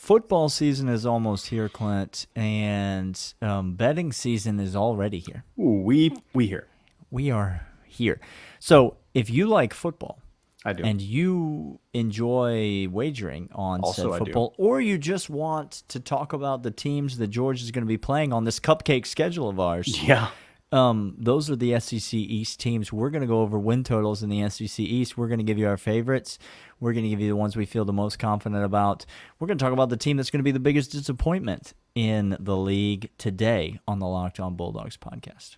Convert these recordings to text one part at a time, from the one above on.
Football season is almost here, Clint, and betting season is already here. Ooh, we here. We are here. So if you like football, I do. and you enjoy wagering on Also, said football, or you just want to talk about the teams that George is going to be playing on this cupcake schedule of ours, Yeah. those are the SEC East teams. We're going to go over win totals in the SEC East. We're going to give you our favorites. We're going to give you the ones we feel the most confident about. We're going to talk about the team that's going to be the biggest disappointment in the league today on the Locked On Bulldogs podcast.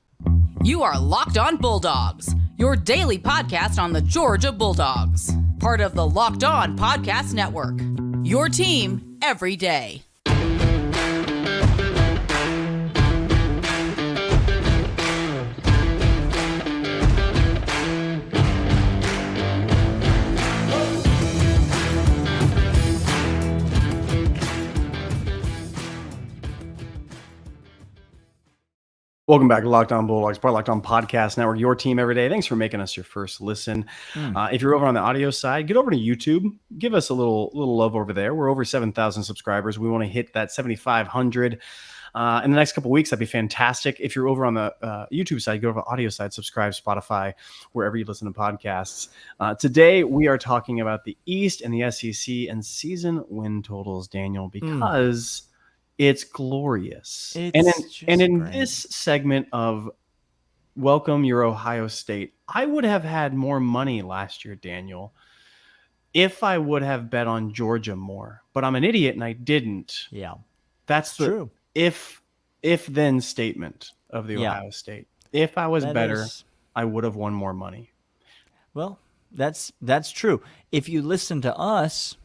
You are Locked On Bulldogs, your daily podcast on the Georgia Bulldogs, part of the Locked On Podcast Network, your team every day. Welcome back to Locked On Bulldogs, part of Locked On Podcast Network, your team every day. Thanks for making us your first listen. If you're over on the audio side, get over to YouTube. Give us a little love over there. We're over 7,000 subscribers. We want to hit that 7,500 in the next couple of weeks. That'd be fantastic. If you're over on the YouTube side, go over to the audio side, subscribe, Spotify, wherever you listen to podcasts. Today, we are talking about the East and the SEC and season win totals, Daniel, because it's glorious. And in this segment of Welcome Your Ohio State, I would have had more money last year, Daniel, if I would have bet on Georgia more. But I'm an idiot and I didn't. Yeah. That's the true. If then statement of the Ohio State. If I was better, I would have won more money. Well, that's true. If you listen to us,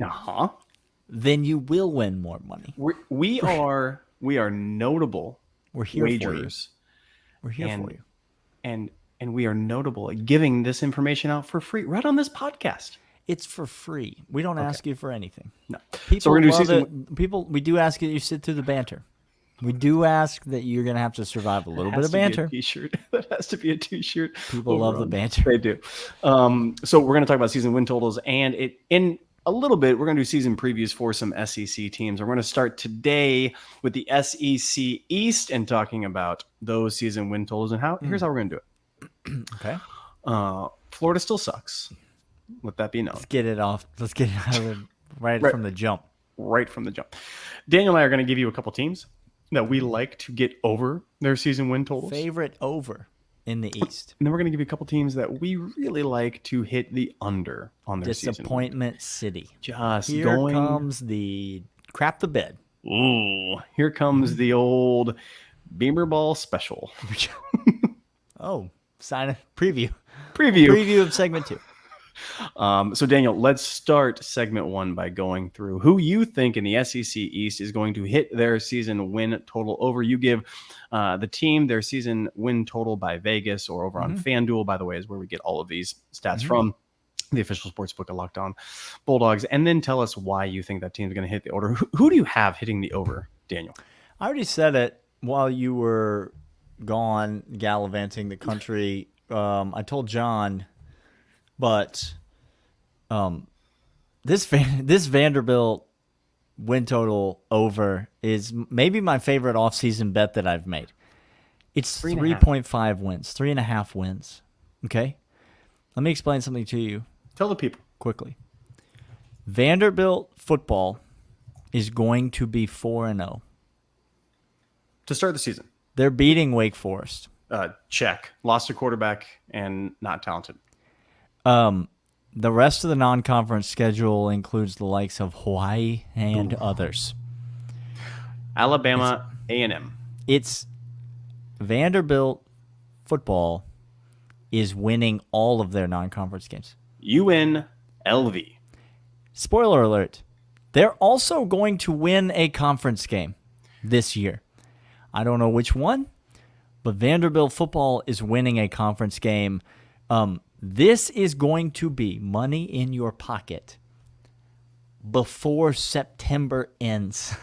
then you will win more money. We are notable. We're here wagers. For you. We're here for you. And we are notable at giving this information out for free right on this podcast. It's for free. We don't ask you for anything. No. People so we're gonna do love season. People, we do ask that you sit through the banter. We do ask that you're going to have to survive a little bit of banter. T-shirt. That has to be a T-shirt. People love the banter. They do. So we're going to talk about season win totals, and in a little bit, we're going to do season previews for some SEC teams. We're going to start today with the SEC East and talking about those season win totals and how. Here's how we're going to do it. Okay. Florida still sucks. Let that be known. Let's get it off. Let's get it out of right from the jump. Right from the jump. Daniel and I are going to give you a couple teams that we like to get over their season win totals. Favorite over in the East. And then we're going to give you a couple teams that we really like to hit the under on their Disappointment City. Just here going. Comes the crap the bed. Ooh, here comes the old Beamer Ball special. Sign a preview of segment 2. So Daniel, let's start segment 1 by going through who you think in the SEC East is going to hit their season win total over. You give the team their season win total by Vegas or over on FanDuel, by the way, is where we get all of these stats from, the official sports book of Locked On Bulldogs. And then tell us why you think that team's going to hit the over. Who do you have hitting the over, Daniel? I already said it while you were gone gallivanting the country. I told John, but this Vanderbilt win total over is maybe my favorite offseason bet that I've made. It's 3.5 wins, 3.5 wins. Okay? Let me explain something to you. Tell the people. Quickly. Vanderbilt football is going to be 4-0. To start the season. They're beating Wake Forest. Check. Lost a quarterback and not talented. The rest of the non-conference schedule includes the likes of Hawaii and others. Alabama, A&M. It's Vanderbilt football is winning all of their non-conference games. UNLV. Spoiler alert. They're also going to win a conference game this year. I don't know which one, but Vanderbilt football is winning a conference game. This is going to be money in your pocket before September ends.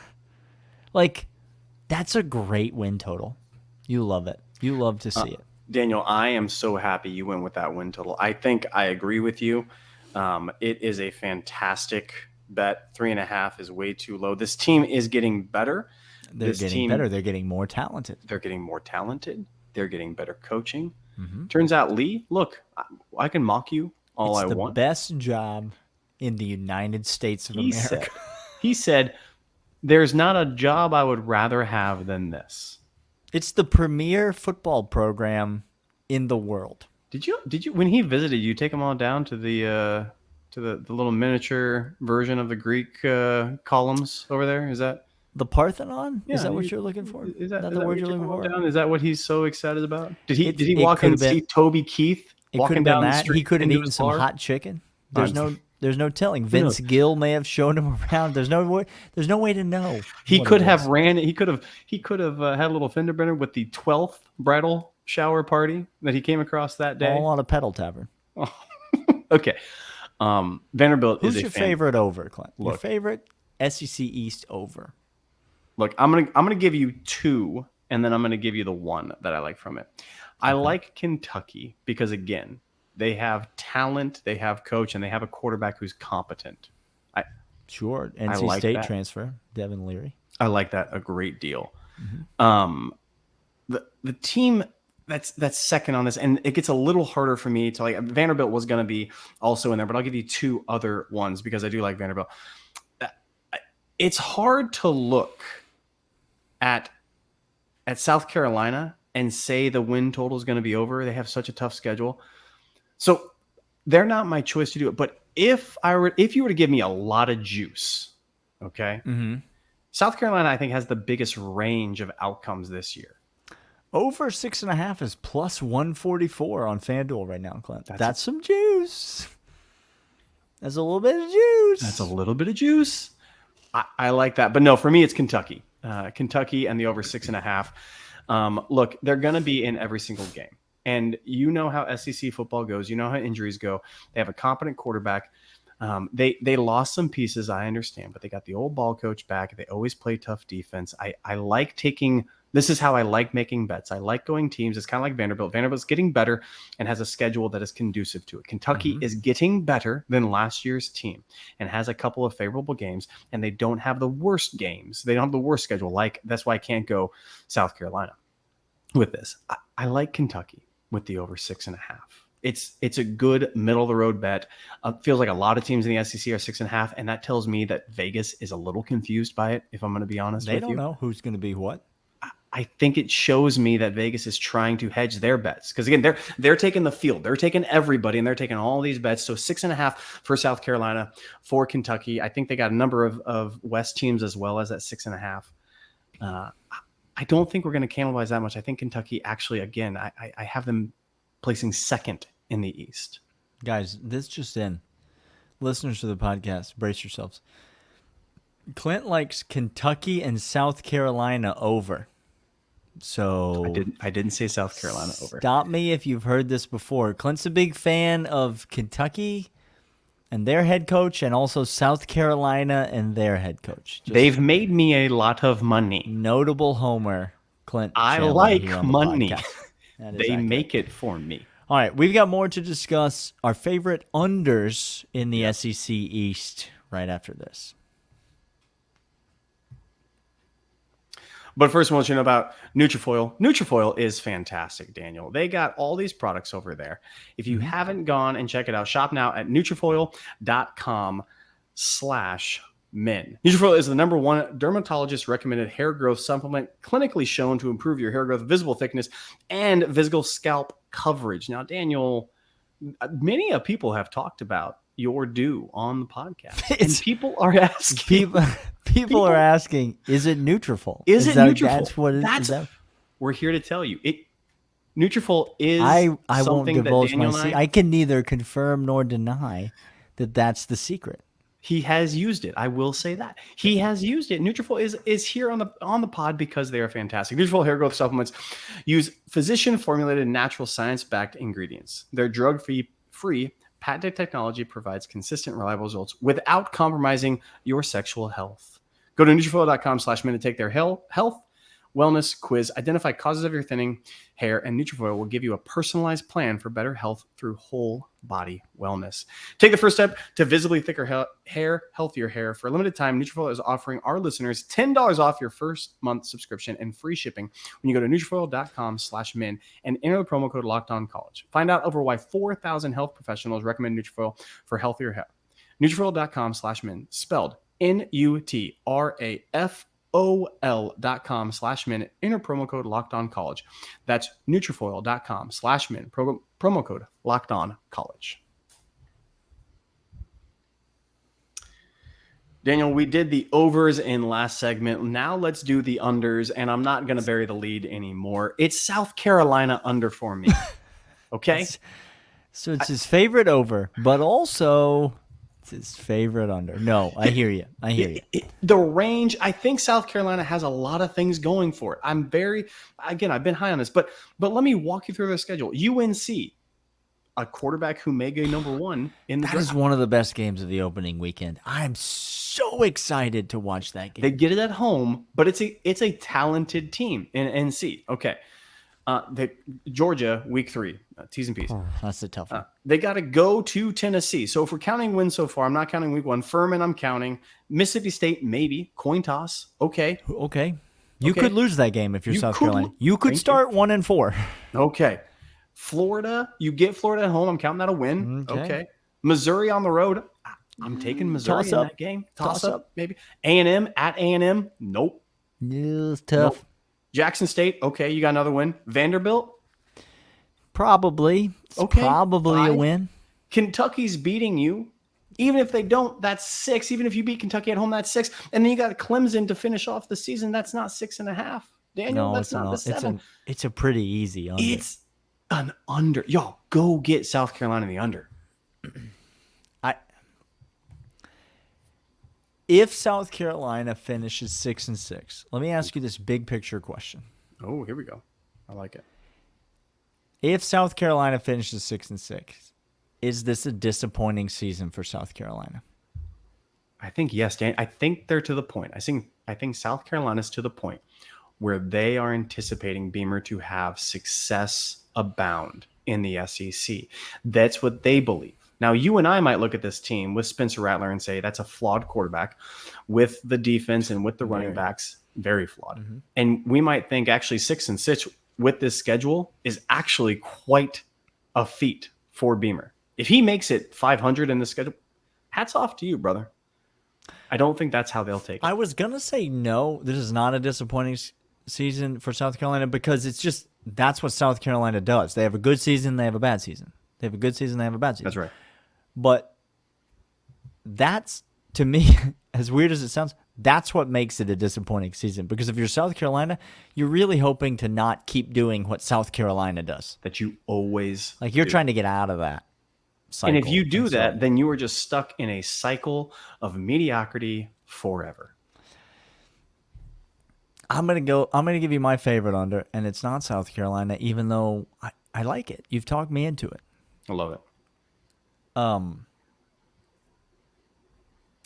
That's a great win total. You love it. You love to see it. Daniel, I am so happy you went with that win total. I think I agree with you. It is a fantastic bet. 3.5 is way too low. This team is getting better. They're getting better. They're getting more talented. They're getting more talented. They're getting better coaching. Mm-hmm. Turns out, Lee, look, I can mock you all I want. It's the best job in the United States of America. He said, there's not a job I would rather have than this. It's the premier football program in the world. Did you when he visited you take him all down to the little miniature version of the Greek columns over there? Is that the Parthenon? Yeah, is that what you're looking for? Is that the word you're looking for? Down? Is that what he's so excited about? Did he walk in and see Toby Keith walking down the street? He could have eaten some hot chicken. There's no telling. Vince Gill may have shown him around. There's no way to know. He could have had a little fender bender with the 12th bridal shower party that he came across that day. All on a pedal tavern. Oh. Okay. Vanderbilt Who's is your favorite over, Clint? Your favorite SEC East over? Look, I'm gonna give you 2, and then I'm gonna give you the 1 that I like from it. I like Kentucky because, again, they have talent, they have coach, and they have a quarterback who's competent. NC State transfer, Devin Leary. I like that a great deal. Mm-hmm. The team that's second on this, and it gets a little harder for me to like. Vanderbilt was going to be also in there, but I'll give you 2 other ones because I do like Vanderbilt. It's hard to look at South Carolina and say the win total is going to be over. They have such a tough schedule. So they're not my choice to do it. But if you were to give me a lot of juice, okay, South Carolina, I think, has the biggest range of outcomes this year. Over 6.5 is plus 144 on FanDuel right now, Clint. That's some juice. That's a little bit of juice. That's a little bit of juice. I like that. But no, for me, it's Kentucky. Kentucky and the over 6.5. Look, they're going to be in every single game. And you know how SEC football goes. You know how injuries go. They have a competent quarterback. They lost some pieces, I understand, but they got the old ball coach back. They always play tough defense. I like taking – this is how I like making bets. I like going teams. It's kind of like Vanderbilt. Vanderbilt's getting better and has a schedule that is conducive to it. Kentucky is getting better than last year's team and has a couple of favorable games, and they don't have the worst games. They don't have the worst schedule. That's why I can't go South Carolina with this. I like Kentucky with the over 6.5. It's a good middle of the road bet. Feels like a lot of teams in the SEC are 6.5, and that tells me that Vegas is a little confused by it. If I'm going to be honest, they don't know who's going to be what. I think it shows me that Vegas is trying to hedge their bets because again, they're taking the field, they're taking everybody, and they're taking all these bets. So 6.5 for South Carolina, for Kentucky. I think they got a number of West teams as well as that 6.5. I don't think we're going to cannibalize that much. I think Kentucky actually, again, I have them placing second in the East. Guys, this just in. Listeners to the podcast, brace yourselves. Clint likes Kentucky and South Carolina over. So I didn't say South Carolina over. Stop me if you've heard this before. Clint's a big fan of Kentucky and their head coach, and also South Carolina and their head coach. They've made me a lot of money. Notable homer, Clint. I Chandler like money. They make it for me. All right, we've got more to discuss. Our favorite unders in the SEC East right after this. But first, I want you to know about Neutrafol. Neutrafol is fantastic, Daniel. They got all these products over there. If you haven't gone and check it out, shop now at Neutrafol.com/men. Neutrafol is the #1 dermatologist-recommended hair growth supplement, clinically shown to improve your hair growth, visible thickness, and visible scalp coverage. Now, Daniel, many people have talked about your due on the podcast. And people are asking. People are asking, is it Neutrafol? Is it Neutrafol? That's what it is. We're here to tell you. Neutrafol is I won't divulge my secret. I can neither confirm nor deny that that's the secret. He has used it. I will say that. He has used it. Neutrafol is here on the pod because they are fantastic. Neutrafol hair growth supplements use physician-formulated, natural, science-backed ingredients. They're drug-free, patented technology provides consistent, reliable results without compromising your sexual health. Go to Neutrafol.com/men to take their health wellness quiz. Identify causes of your thinning hair, and Neutrafol will give you a personalized plan for better health through whole body wellness. Take the first step to visibly thicker hair, healthier hair. For a limited time, Neutrafol is offering our listeners $10 off your first month subscription and free shipping when you go to Neutrafol.com/min and enter the promo code LOCKEDONCollege. Find out over why 4,000 health professionals recommend Neutrafol for healthier hair. Neutrafol.com/min, spelled Nutrafol.com/min. Enter promo code LOCKEDONCollege. That's Nutrafoil.com/min. Promo code LOCKEDONCollege. Daniel, we did the overs in last segment. Now let's do the unders, and I'm not going to bury the lead anymore. It's South Carolina under for me. Okay? So it's his favorite over, but also it's his favorite under. No, I hear you. The range, I think South Carolina has a lot of things going for it. I've been high on this, but let me walk you through their schedule. UNC, a quarterback who may go number one in the That draft. is one of the best games of the opening weekend. I'm so excited to watch that game. They get it at home, but it's a talented team in NC. Okay. Georgia, week 3, T's and P's. Oh, that's a tough one. They got to go to Tennessee. So if we're counting wins so far, I'm not counting week 1. Furman, I'm counting. Mississippi State, maybe. Coin toss. Okay. You could lose that game if you're South Carolina. You could start 1-4. Okay. Florida, you get Florida at home. I'm counting that a win. Okay. Missouri on the road. I'm taking Missouri in that game. Toss up, maybe. A&M at A&M. Nope. It's tough. Nope. Jackson State. Okay, you got another win. Vanderbilt. Probably. Probably a win. Kentucky's beating you. Even if they don't, that's 6. Even if you beat Kentucky at home, that's 6. And then you got Clemson to finish off the season. That's not 6.5. Daniel, that's not the 7. It's a pretty easy under. It's an under. Y'all, go get South Carolina in the under. If South Carolina finishes 6-6, let me ask you this big picture question. Oh, here we go. I like it. If South Carolina finishes 6-6, is this a disappointing season for South Carolina? I think yes, Dan. I think they're to the point. I think South Carolina's to the point where they are anticipating Beamer to have success abound in the SEC. That's what they believe. Now, you and I might look at this team with Spencer Rattler and say that's a flawed quarterback with the defense and with the running backs, very flawed. Mm-hmm. And we might think actually 6-6 with this schedule is actually quite a feat for Beamer. If he makes it 500 in the schedule, hats off to you, brother. I don't think that's how they'll take it. I was going to say no, this is not a disappointing season for South Carolina because it's just that's what South Carolina does. They have a good season, they have a bad season. They have a good season, they have a bad season. That's right. But that's, to me, as weird as it sounds, that's what makes it a disappointing season. Because if you're South Carolina, you're really hoping to not keep doing what South Carolina does. That you always like you're trying to get out of that cycle. And if you do that, then you are just stuck in a cycle of mediocrity forever. I'm gonna give you my favorite under, and it's not South Carolina, even though I like it. You've talked me into it. I love it.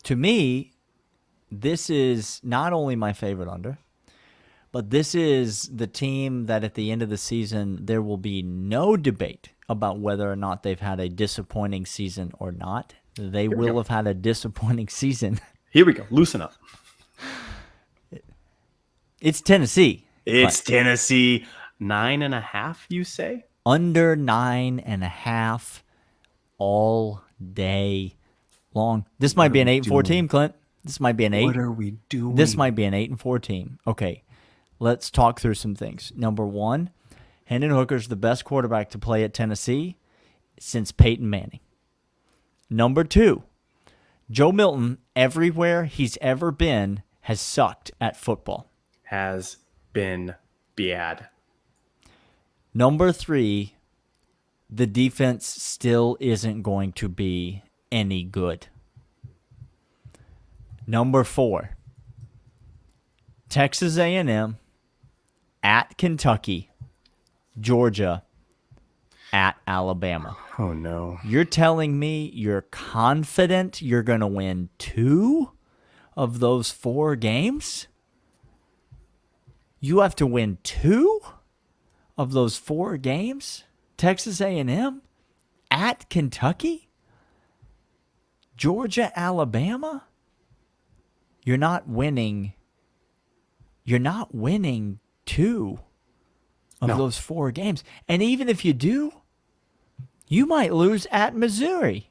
To me, this is not only my favorite under, but this is the team that at the end of the season, there will be no debate about whether or not they've had a disappointing season or not. They will have had a disappointing season. Here we go. Loosen up. It's Tennessee. It's Tennessee. 9.5, you say? Under 9.5 all day long. This might be an 8-4 team, Clint. This might be an 8. What are we doing? This might be an 8-4 team. Okay, let's talk through some things. Number 1, Hendon Hooker's the best quarterback to play at Tennessee since Peyton Manning. Number 2, Joe Milton, everywhere he's ever been, has sucked at football. Has been bad. Number 3, the defense still isn't going to be any good. Number 4, Texas A&M, at Kentucky, Georgia, at Alabama. Oh, no. You're telling me you're confident you're going to win 2 of those 4 games? You have to win 2 of those 4 games. Texas A&M at Kentucky, Georgia, Alabama. You're not winning 2 of those 4 games. And even if you do, you might lose at Missouri.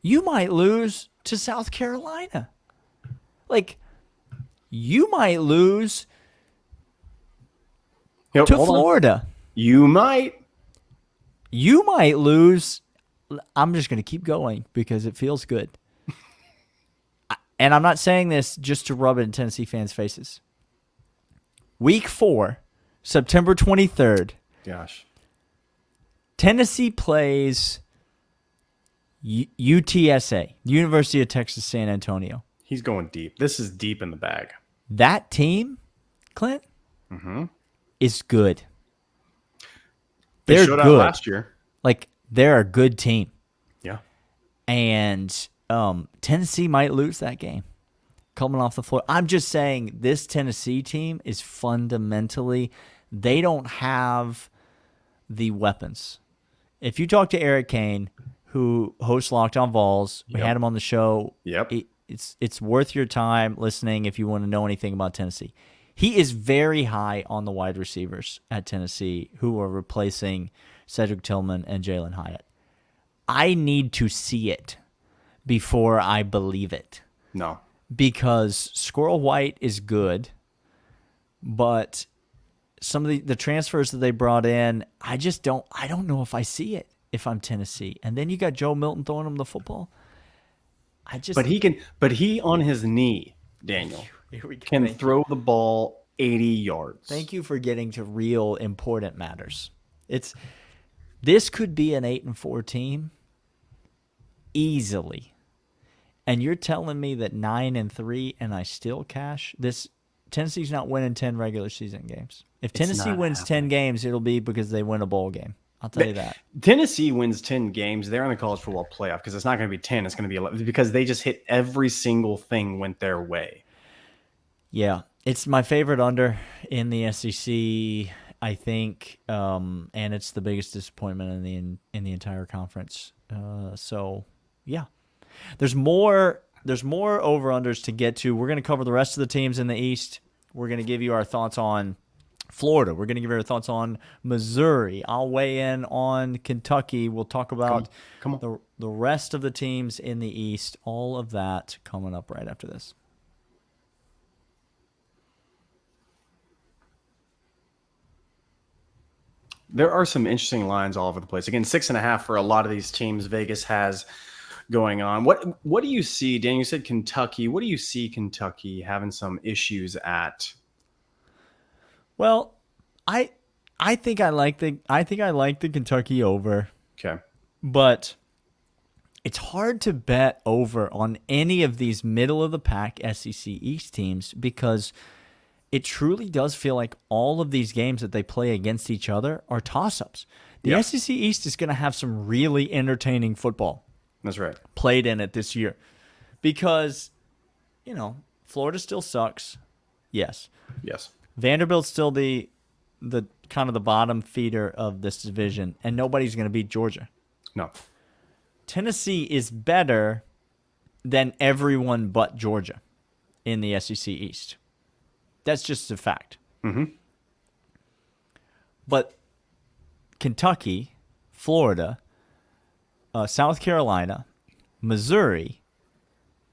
You might lose to South Carolina. Like, you might lose to Florida. You might lose. I'm just going to keep going because it feels good. And I'm not saying this just to rub it in Tennessee fans' faces. Week 4, September 23rd. Gosh. Tennessee plays UTSA, University of Texas San Antonio. He's going deep. This is deep in the bag. That team, Clint, is good. They They're showed out good. last year. Like, they're a good team. Yeah. And Tennessee might lose that game coming off the floor. I'm just saying this Tennessee team is fundamentally, they don't have the weapons. If you talk to Eric Kane, who hosts Locked On Vols, we had him on the show. Yep. It's worth your time listening if you want to know anything about Tennessee. He is very high on the wide receivers at Tennessee who are replacing Cedric Tillman and Jalen Hyatt. I need to see it before I believe it. No. Because Squirrel White is good, but some of the transfers that they brought in, I don't know if I see it if I'm Tennessee. And then you got Joe Milton throwing him the football. But he on his knee, Daniel, can throw the ball 80 yards. Thank you for getting to real important matters. This could be an 8-4 team easily. And you're telling me that 9-3 and I still cash? Tennessee's not winning 10 regular season games. If Tennessee wins 10 games, it'll be because they win a bowl game. I'll tell you that. Tennessee wins 10 games. They're in the college football playoff because it's not going to be 10. It's going to be 11 because they just hit every single thing went their way. Yeah. It's my favorite under in the SEC, I think, and it's the biggest disappointment in the entire conference. So, yeah. There's more over-unders to get to. We're going to cover the rest of the teams in the East. We're going to give you our thoughts on Florida. We're going to give you our thoughts on Missouri. I'll weigh in on Kentucky. We'll talk about the rest of the teams in the East. All of that coming up right after this. There are some interesting lines all over the place. Again, 6.5 for a lot of these teams Vegas has going on. What do you see, Dan? You said Kentucky. What do you see Kentucky having some issues at? Well, I think I like the Kentucky over. Okay. But it's hard to bet over on any of these middle of the pack SEC East teams because it truly does feel like all of these games that they play against each other are toss-ups. The SEC East is going to have some really entertaining football. That's right. Played in it this year. Because, Florida still sucks. Yes. Yes. Vanderbilt's still the kind of the bottom feeder of this division, and nobody's going to beat Georgia. No. Tennessee is better than everyone but Georgia in the SEC East. That's just a fact. Mm-hmm. But Kentucky, Florida, South Carolina, Missouri,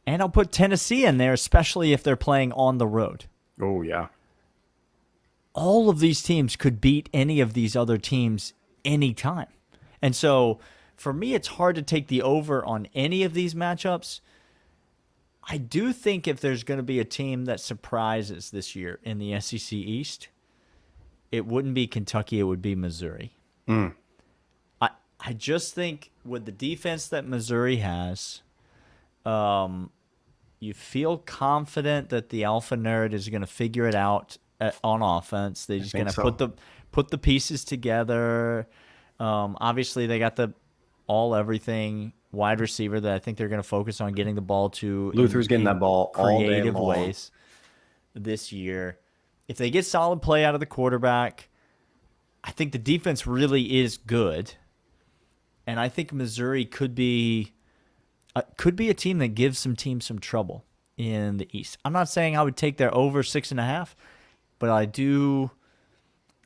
and I'll put Tennessee in there, especially if they're playing on the road. Oh, yeah. All of these teams could beat any of these other teams anytime. And so for me, it's hard to take the over on any of these matchups. I do think if there's going to be a team that surprises this year in the SEC East, it wouldn't be Kentucky, it would be Missouri. I just think with the defense that Missouri has, you feel confident that the alpha nerd is going to figure it out on offense. They're just going to put the pieces together. Obviously, they got the all-everything wide receiver that I think they're going to focus on getting the ball to. Luther's getting that ball all day creative long. ways this year. if they get solid play out of the quarterback, I think the defense really is good. And I think Missouri could be a team that gives some teams some trouble in the East. I'm not saying I would take their over 6.5, but I do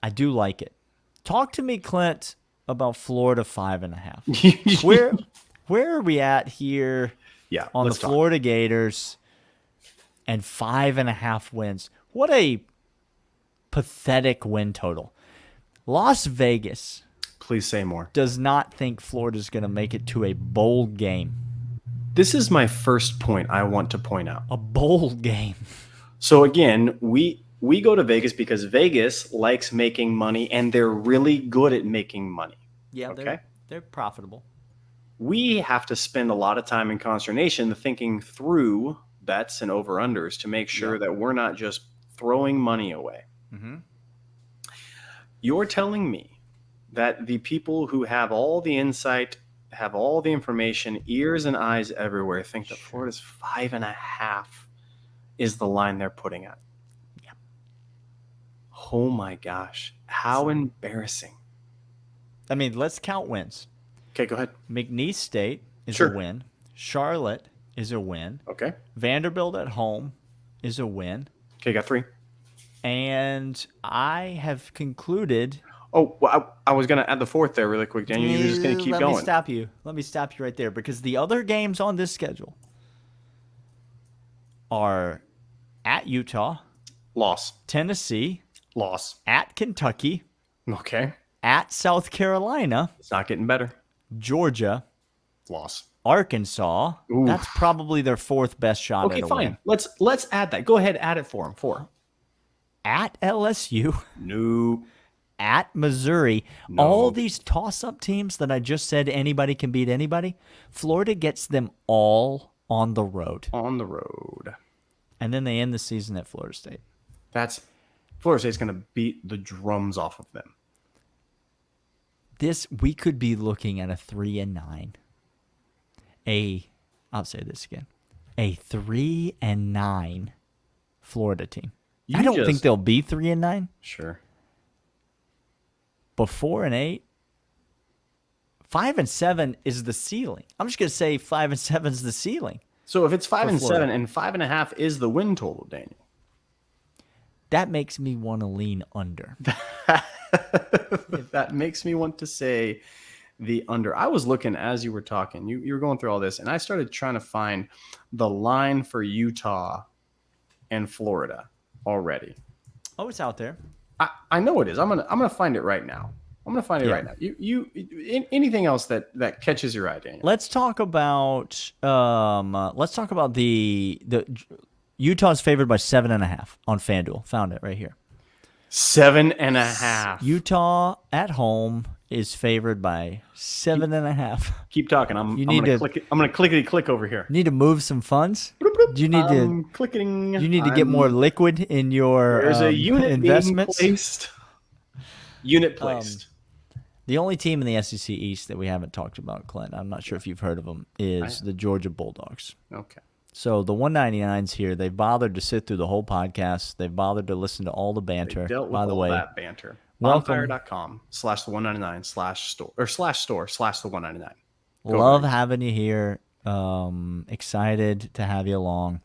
like it. Talk to me, Clint, about Florida 5.5. Where are we at here on the Florida Gators and 5.5 wins? What a pathetic win total. Las Vegas, please say more, does not think Florida's going to make it to a bowl game. This is my first point I want to point out. A bowl game. So again, we go to Vegas because Vegas likes making money, and they're really good at making money. Yeah, okay? They're profitable. We have to spend a lot of time in consternation thinking through bets and over-unders to make sure that we're not just throwing money away. Mm-hmm. You're telling me that the people who have all the insight, have all the information, ears and eyes everywhere, think that Florida's 5.5 is the line they're putting at. Yeah. Oh my gosh. How embarrassing. I mean, let's count wins. Okay, go ahead. McNeese State is a win. Charlotte is a win. Okay. Vanderbilt at home is a win. Okay, got 3. And I have concluded. Oh, well, I was going to add the 4th there really quick, Daniel. You're just going to keep going. Let me stop you right there, because the other games on this schedule are at Utah. Loss. Tennessee. Loss. At Kentucky. Okay. At South Carolina. It's not getting better. Georgia. Loss. Arkansas. Oof. That's probably their 4th best shot at a win. Let's add that. Go ahead, add it for them. 4. At LSU. No. At Missouri. No. All these toss-up teams that I just said anybody can beat anybody, Florida gets them all on the road. On the road. And then they end the season at Florida State. Florida State's going to beat the drums off of them. We could be looking at a 3-9. I'll say this again. A 3-9 Florida team. I don't think they'll be 3-9. Sure. But 4-8, 5-7 is the ceiling. I'm just gonna say 5-7 is the ceiling. So if it's 5-7 and 5.5 is the win total, Daniel, that makes me want to lean under. That makes me want to say the under. I was looking as you were talking. You were going through all this, and I started trying to find the line for Utah and Florida already. Oh, it's out there. I know it is. I'm gonna find it right now. Right now. You anything else that catches your eye, Daniel? Let's talk about the Utah's favored by 7.5 on FanDuel. Found it right here. 7.5. Utah at home is favored by 7.5. Keep talking. I'm gonna click over here. You need to move some funds. Do you need to clicking? You need to get more liquid in your there's a unit investments. Being placed. Unit placed. The only team in the SEC East that we haven't talked about, Clint, I'm not sure if you've heard of them, is the Georgia Bulldogs. Okay. So the 199s here, they've bothered to sit through the whole podcast. They've bothered to listen to all the banter. They dealt with By the all way, that banter. welcome. onfire.com/the199/store/the199. Love having you here. Excited to have you along.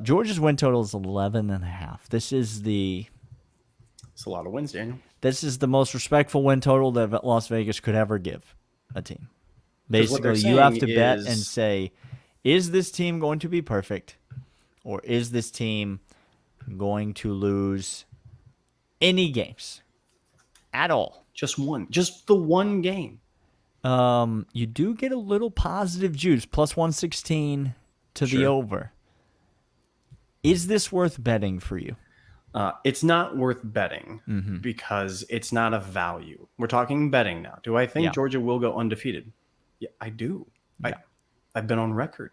Georgia's win total is 11.5. It's a lot of wins, Daniel. This is the most respectful win total that Las Vegas could ever give a team. Basically, you have to bet and say, is this team going to be perfect, or is this team going to lose any games at all? Just the one game. You do get a little positive juice, plus 116 to the over. Is this worth betting for you? It's not worth betting because it's not a value. We're talking betting now. Do I think Georgia will go undefeated? Yeah, I do. Yeah. I've been on record.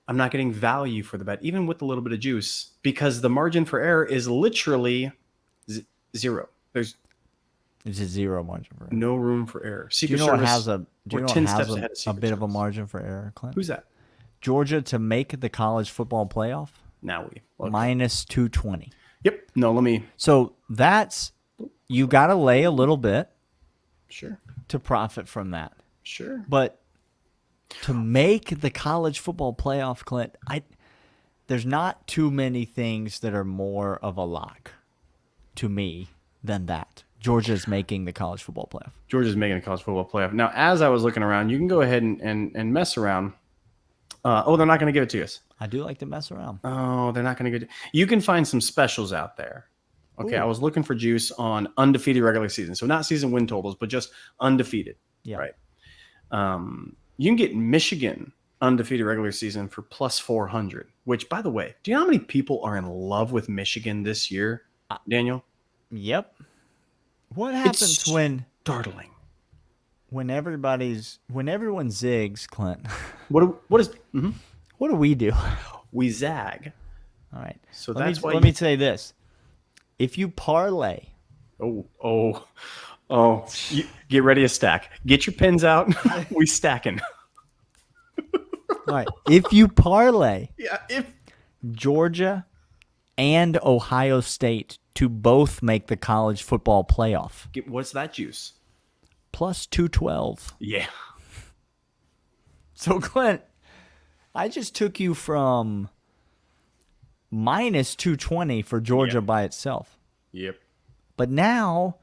I'm not getting value for the bet, even with a little bit of juice, because the margin for error is literally 0. It's a 0 margin for error. No room for error. Secret Service has a bit of a margin for error, Clint? Who's that? Georgia to make the college football playoff. Now minus 220. Yep. No, let me. So that's, you got to lay a little bit Sure. to profit from that. Sure. But to make the college football playoff, Clint, there's not too many things that are more of a lock to me than that. Georgia's making the college football playoff. Georgia's making a college football playoff. Now, as I was looking around, you can go ahead and mess around. They're not going to give it to us. I do like to mess around. Oh, they're not going to get it. You can find some specials out there. Okay, Ooh. I was looking for juice on undefeated regular season. So not season win totals, but just undefeated. Yeah. Right. You can get Michigan undefeated regular season for plus 400, which, by the way, do you know how many people are in love with Michigan this year, Daniel? Yep. What happens when startling. when everyone zigs, Clint? What do we do? we zag? All right. So let me say this: if you parlay, you get ready to stack. Get your pens out. We stacking. all right, if you parlay If Georgia and Ohio State to both make the college football playoff, what's that juice? plus 212. Yeah. So, Clint, I just took you from minus 220 for Georgia by itself. Yep. But now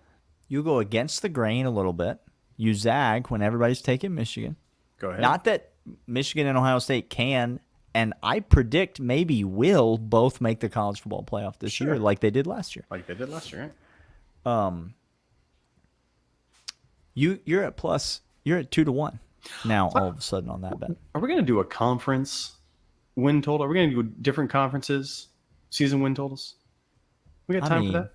you go against the grain a little bit. You zag when everybody's taking Michigan. Go ahead. Not that Michigan and Ohio State can, and I predict maybe will both make the college football playoff this year like they did last year. Like they did last year, right? You're at 2-1 now all of a sudden on that bet. Are we going to do a conference win total? Are we going to do different conferences season win totals? We got time for that?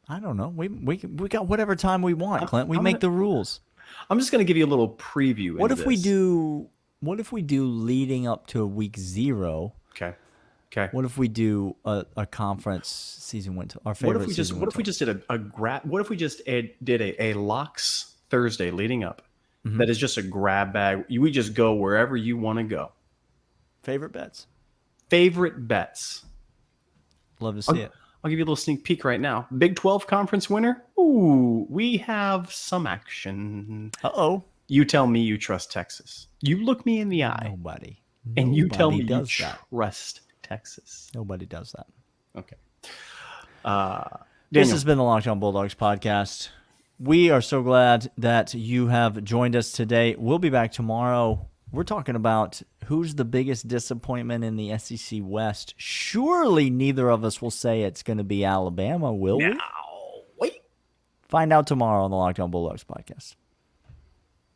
I don't know. We got whatever time we want, Clint. We make the rules. I'm just going to give you a little preview. What if we do leading up to week 0? Okay. What if we do a conference season win total? Our favorite. What if we just did What if we just did a locks Thursday leading up? Mm-hmm. That is just a grab bag. We just go wherever you want to go. Favorite bets. Love to see it. I'll give you a little sneak peek right now. Big 12 conference winner. Ooh, we have some action. Uh-oh. You tell me you trust Texas. You look me in the eye. Nobody. And you tell me you does that. trust Texas. Nobody does that. Okay. This has been the Locked On Bulldogs podcast. We are so glad that you have joined us today. We'll be back tomorrow. We're talking about who's the biggest disappointment in the SEC West. Surely neither of us will say it's going to be Alabama, will we? Wait. Find out tomorrow on the Locked On Bulldogs podcast.